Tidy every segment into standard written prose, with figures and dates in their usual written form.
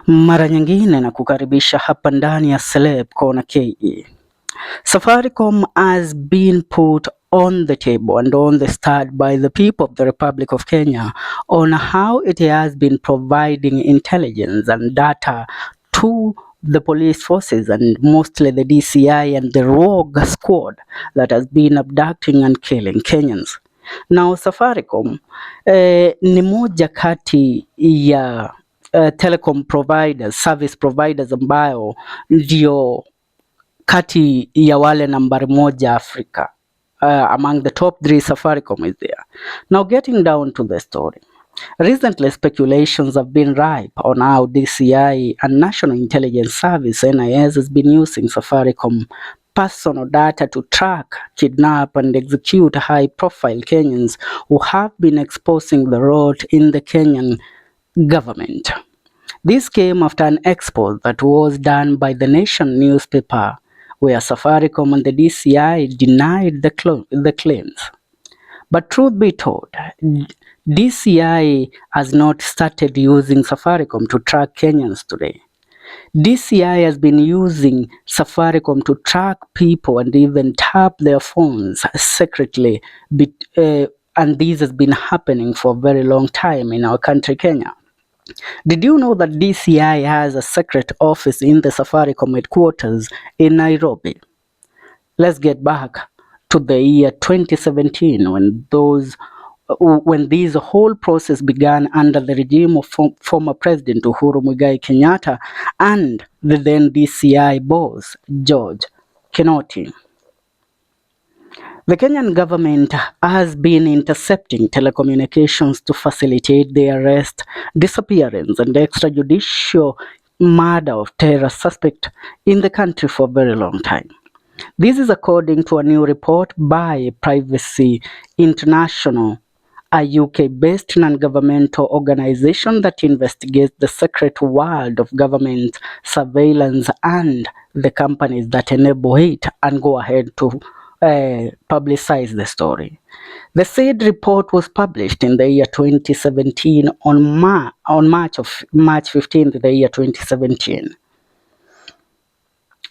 Mara nyingine na kukaribisha hapa ndani ya Celeb Corner KE. Safaricom has been put on the table and on the stand by the people of the Republic of Kenya on how it has been providing intelligence and data to the police forces and mostly the DCI and the rogue squad that has been abducting and killing Kenyans. Now Safaricom ni moja kati ya telecom providers, service providers ambayo ndio kati ya wale nambari moja Afrika. Among the top 3, Safaricom is there. Now getting down to the story. Recently, speculations have been ripe on how DCI and National Intelligence Service (NIS) has been using Safaricom personal data to track, kidnap, and execute high-profile Kenyans who have been exposing the rot in the Kenyan government. This came after an expose that was done by the Nation newspaper, where Safaricom and the DCI denied the claims. But truth be told, DCI has not started using Safaricom to track Kenyans today. DCI has been using Safaricom to track people and even tap their phones secretly, and this has been happening for a very long time in our country, Kenya. Did you know that DCI has a secret office in the Safaricom headquarters in Nairobi? Let's get back to the year 2017 when this whole process began under the regime of former President Uhuru Muigai Kenyatta and the then DCI boss, George Kinoti. The Kenyan government has been intercepting telecommunications to facilitate the arrest, disappearance, and extrajudicial murder of terror suspects in the country for a very long time. This is according to a new report by Privacy International, a UK-based non-governmental organization that investigates the secret world of government surveillance and the companies that enable it and go ahead to publicize the story. The said report was published in the year 2017 on March 15th, the year 2017.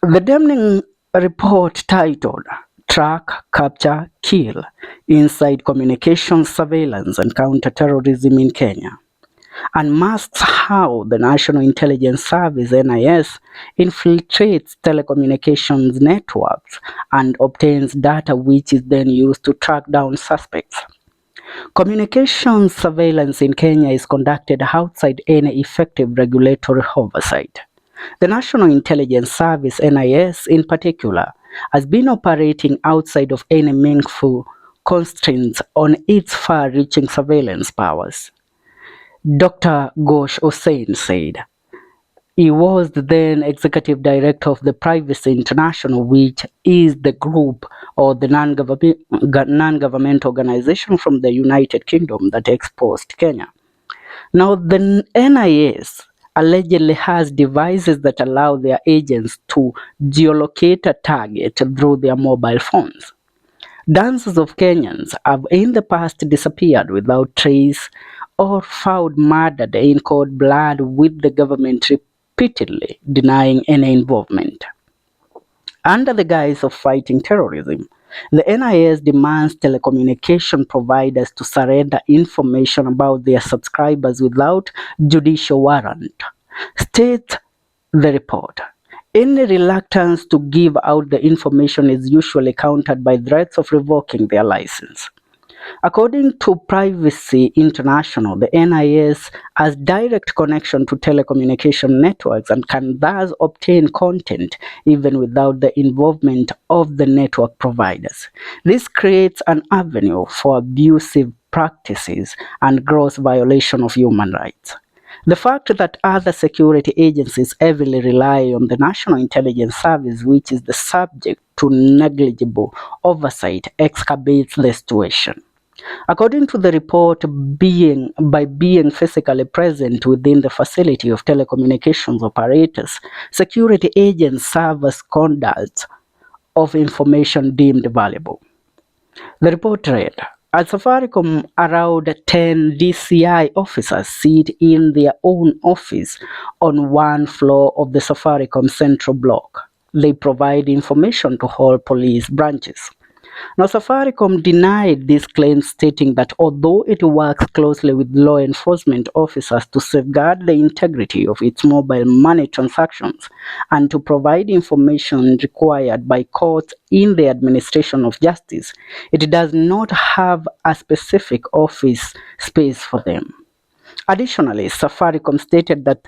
The damning report titled Track, Capture, Kill Inside Communications Surveillance and Counterterrorism in Kenya unmasks how the National Intelligence Service (NIS) infiltrates telecommunications networks and obtains data which is then used to track down suspects. Communications surveillance in Kenya is conducted outside any effective regulatory oversight. The National Intelligence Service (NIS) in particular has been operating outside of any meaningful constraints on its far-reaching surveillance powers. Dr. Ghosh Hussain said. He was the then executive director of the Privacy International, which is the group or the non-government organization from the United Kingdom that exposed Kenya. Now, the NIS allegedly has devices that allow their agents to geolocate a target through their mobile phones. Dozens of Kenyans have in the past disappeared without trace or found murdered in cold blood, with the government repeatedly denying any involvement. Under the guise of fighting terrorism, the NIS demands telecommunication providers to surrender information about their subscribers without judicial warrant. States the report. Any reluctance to give out the information is usually countered by threats of revoking their license. According to Privacy International, the NIS has direct connection to telecommunication networks and can thus obtain content even without the involvement of the network providers. This creates an avenue for abusive practices and gross violation of human rights. The fact that other security agencies heavily rely on the National Intelligence Service, which is the subject to negligible oversight, exacerbates the situation. According to the report, by being physically present within the facility of telecommunications operators, security agents serve as conduits of information deemed valuable. The report read, At Safaricom, around 10 DCI officers sit in their own office on one floor of the Safaricom Central Block. They provide information to all police branches. Now, Safaricom denied these claims, stating that although it works closely with law enforcement officers to safeguard the integrity of its mobile money transactions and to provide information required by courts in the administration of justice, it does not have a specific office space for them. Additionally, Safaricom stated that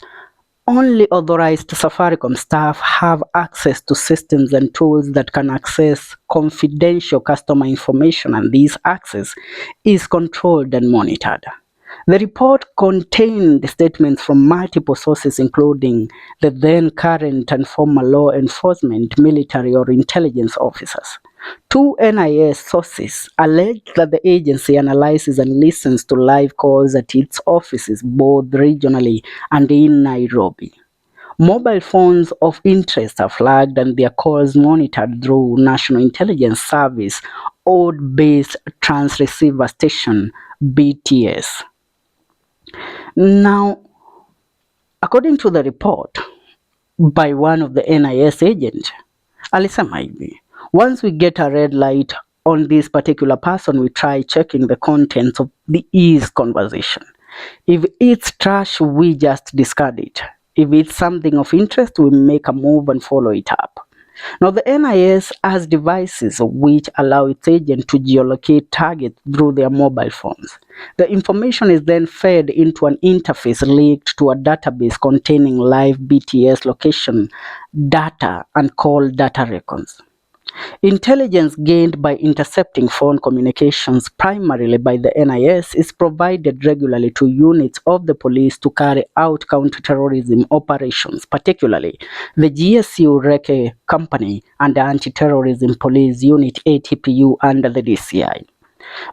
only authorized Safaricom staff have access to systems and tools that can access confidential customer information, and this access is controlled and monitored. The report contained statements from multiple sources, including the then, current, and former law enforcement, military, or intelligence officers. Two NIS sources alleged that the agency analyzes and listens to live calls at its offices both regionally and in Nairobi. Mobile phones of interest are flagged and their calls monitored through National Intelligence Service Odd-Based Transceiver Station (BTS). Now, according to the report by one of the NIS agents, alisema hivi: once we get a red light on this particular person, we try checking the contents of his conversation. If it's trash, we just discard it. If it's something of interest, we make a move and follow it up. Now, the NIS has devices which allow its agent to geolocate targets through their mobile phones. The information is then fed into an interface linked to a database containing live BTS location data and call data records. Intelligence gained by intercepting phone communications, primarily by the NIS, is provided regularly to units of the police to carry out counter-terrorism operations, particularly the GSU Reke Company and the Anti-Terrorism Police Unit ATPU under the DCI.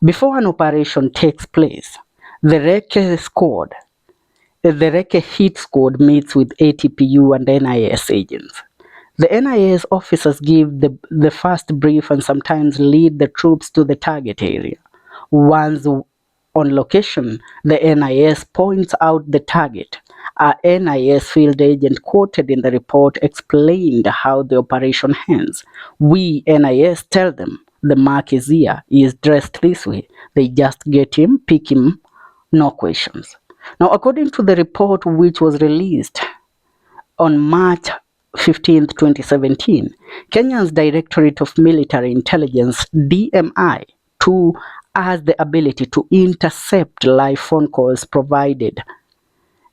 Before an operation takes place, the Reke Hit Squad meets with ATPU and NIS agents. The NIS officers give the first brief and sometimes lead the troops to the target area. Once on location, the NIS points out the target. A NIS field agent quoted in the report explained how the operation ends. We NIS tell them, the mark is here, he is dressed this way. They just get him, pick him, no questions. Now, according to the report which was released on March 15, 2017, Kenya's Directorate of Military Intelligence, DMI, too has the ability to intercept live phone calls provided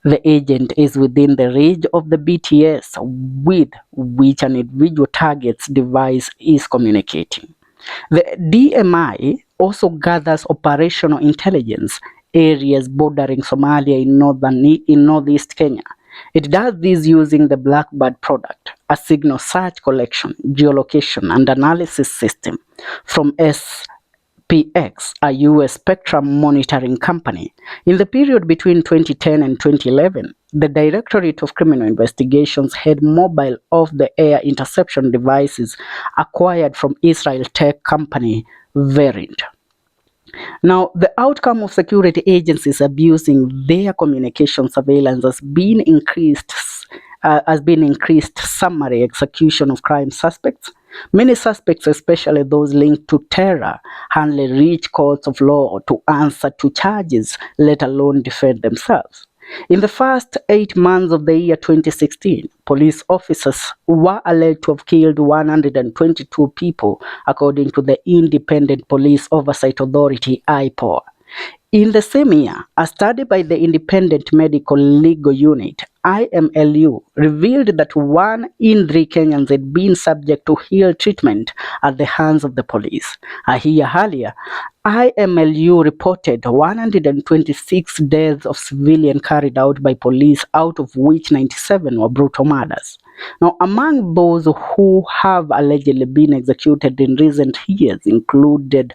the agent is within the range of the BTS with which an individual target's device is communicating. The DMI also gathers operational intelligence areas bordering Somalia in northeast Kenya. It does this using the Blackbird product, a signal search collection, geolocation, and analysis system from SPX, a US spectrum monitoring company. In the period between 2010 and 2011, the Directorate of Criminal Investigations had mobile off-the-air interception devices acquired from Israel tech company Verint. Now, the outcome of security agencies abusing their communication surveillance has been increased summary execution of crime suspects. Many suspects, especially those linked to terror, hardly reach courts of law to answer to charges, let alone defend themselves. In the first 8 months of the year 2016, police officers were alleged to have killed 122 people, according to the Independent Police Oversight Authority, IPOA. In the same year, a study by the Independent Medical Legal Unit, IMLU, revealed that 1 in 3 Kenyans had been subject to ill treatment at the hands of the police. A year earlier, IMLU reported 126 deaths of civilians carried out by police, out of which 97 were brutal murders. Now, among those who have allegedly been executed in recent years included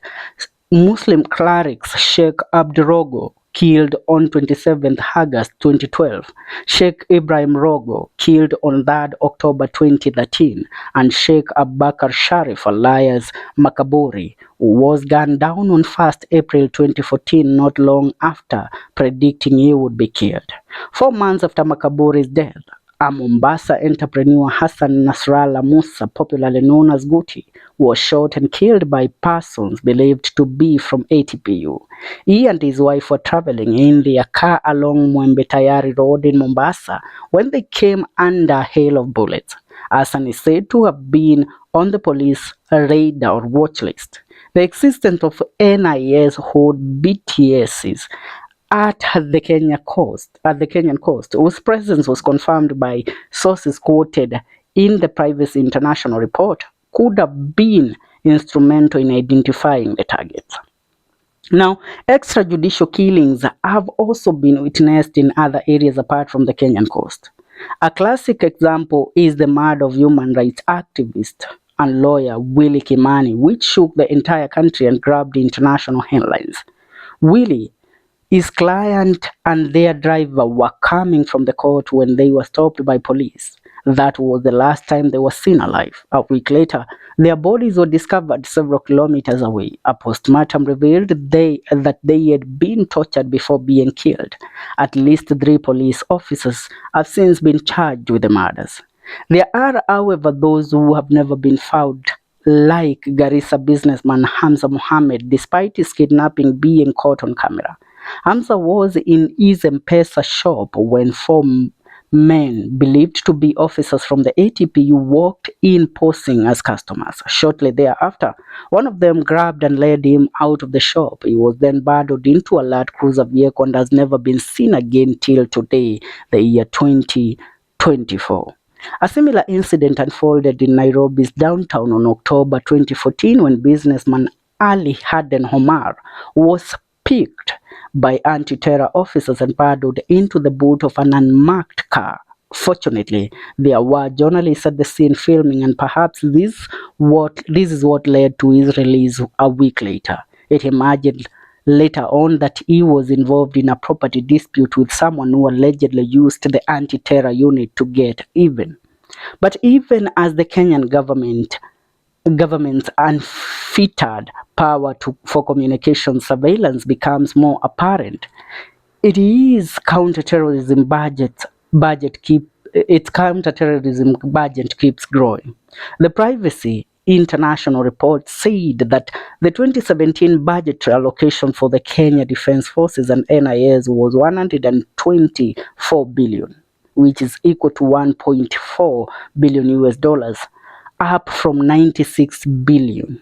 Muslim clerics Sheikh Abdurogo, killed on 27th August 2012, Sheikh Ibrahim Rogo, killed on 3rd October 2013, and Sheikh Abubakar Sharif alias Makaburi, who was gunned down on 1st April 2014, not long after predicting he would be killed. 4 months after Makaburi's death, a Mombasa entrepreneur, Hassan Nasrallah Musa, popularly known as Guti, was shot and killed by persons believed to be from ATPU. He and his wife were traveling in their car along Mwembe Tayari Road in Mombasa when they came under hail of bullets. Hassan is said to have been on the police radar or watch list. The existence of NIS or BTSs at the Kenyan coast, whose presence was confirmed by sources quoted in the Privacy International report, could have been instrumental in identifying the targets. Now, extrajudicial killings have also been witnessed in other areas apart from the Kenyan coast. A classic example is the murder of human rights activist and lawyer Willie Kimani, which shook the entire country and grabbed international headlines. Willie, his client and their driver were coming from the court when they were stopped by police. That was the last time they were seen alive. A week later, their bodies were discovered several kilometers away. A postmortem revealed that they had been tortured before being killed. At least 3 police officers have since been charged with the murders. There are, however, those who have never been found, like Garissa businessman Hamza Mohammed, despite his kidnapping being caught on camera. Hamza was in his M-Pesa shop when 4 men believed to be officers from the ATPU walked in posing as customers. Shortly thereafter, one of them grabbed and led him out of the shop. He was then burrowed into a Land Cruiser vehicle and has never been seen again till today, the year 2024. A similar incident unfolded in Nairobi's downtown on October 2014 when businessman Ali Haden Omar was picked by anti-terror officers and paddled into the boot of an unmarked car. Fortunately, there were journalists at the scene filming, and perhaps this is what led to his release a week later. It emerged later on that he was involved in a property dispute with someone who allegedly used the anti-terror unit to get even. But even as the Kenyan government's unfettered power for communication surveillance becomes more apparent, its counterterrorism budget keeps growing. The Privacy International report said that the 2017 budgetary allocation for the Kenya Defence Forces and NIS was 124 billion, which is equal to 1.4 billion US dollars, up from 98 billion.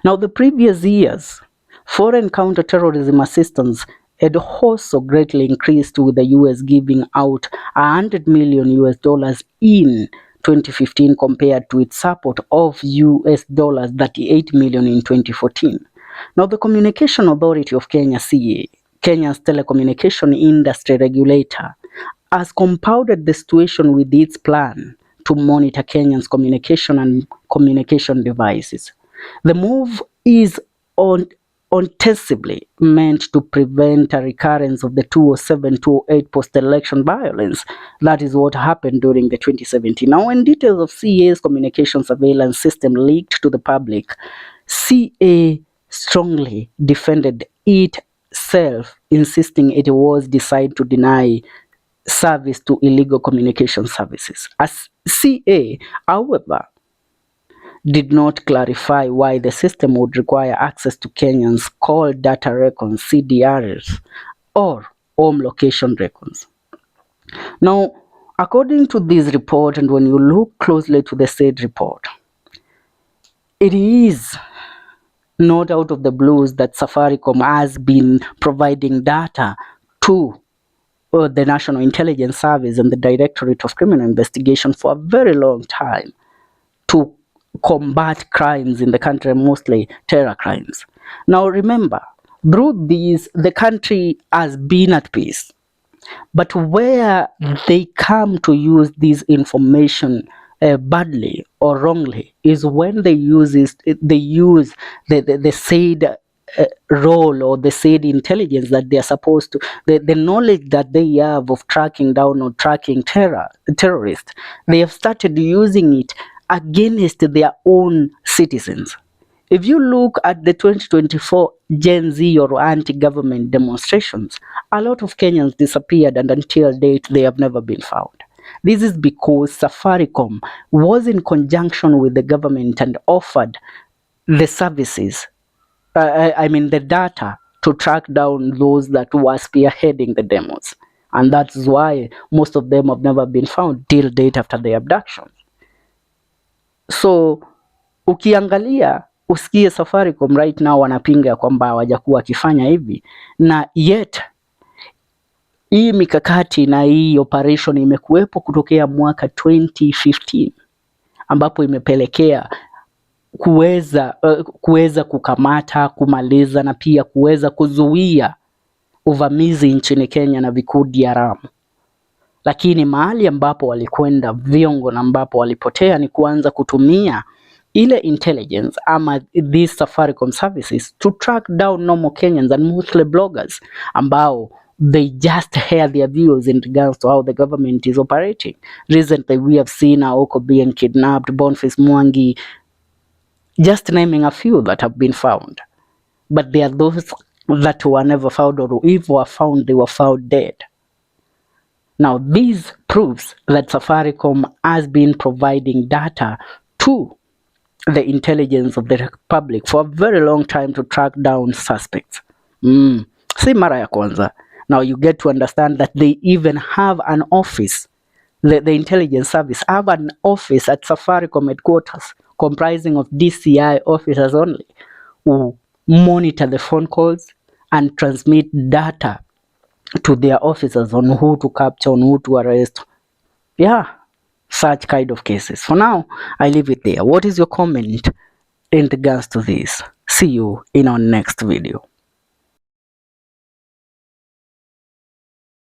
Now, the previous years, foreign counterterrorism assistance had also greatly increased, with the US giving out 100 million US dollars in 2015 compared to its support of US dollars 38 million in 2014. Now, the Communication Authority of Kenya, CA, Kenya's telecommunication industry regulator, has compounded the situation with its plan to monitor Kenyans' communication and communication devices. The move is ostensibly meant to prevent a recurrence of the 2007-2008 post-election violence. That is what happened during the 2017. Now, when details of CA's communication surveillance system leaked to the public, CA strongly defended itself, insisting it was designed to deny service to illegal communication services. As CA, however, did not clarify why the system would require access to Kenyans' call data records, CDRs, or home location records. Now, according to this report, and when you look closely to the said report, it is not out of the blues that Safaricom has been providing data to the National Intelligence Service and the Directorate of Criminal Investigation for a very long time to combat crimes in the country, mostly terror crimes. Now remember, through these, the country has been at peace. But where they come to use this information badly or wrongly is when they use the said role or the said intelligence that they are supposed to, the knowledge that they have of tracking down or tracking terrorists, they have started using it against their own citizens. If you look at the 2024 Gen Z or anti-government demonstrations, a lot of Kenyans disappeared, and until date they have never been found. This is because Safaricom was in conjunction with the government and offered the services, the data to track down those that were spearheading the demos. And that's why most of them have never been found till date after the abductions. So ukiangalia usikie Safaricom right now wanapinga kwamba hawajakuwa wakifanya hivi, na yet hii mikakati na hii operation imekuwepo kutokea mwaka 2015 ambapo imepelekea kuweza kukamata, kumaliza na pia kuweza kuzuia uvamizi nchini Kenya na vikundi haramu. Lakini mahali ambapo walikwenda viongo na ambapo walipotea ni kuanza kutumia ile intelligence ama these Safaricom services to track down normal Kenyans and mostly bloggers ambao they just hear their views in regards to how the government is operating. Recently we have seen Aoko being kidnapped, Boniface Mwangi, just naming a few that have been found. But there are those that were never found, or if were found, they were found dead. Now, this proves that Safaricom has been providing data to the intelligence of the public for a very long time to track down suspects. Si mara ya kwanza. Now you get to understand that they even have an office. The intelligence service have an office at Safaricom headquarters comprising of DCI officers only who monitor the phone calls and transmit data to their officers on who to capture, on who to arrest. Yeah, such kind of cases. For now, I leave it there. What is your comment in regards to this? See you in our next video.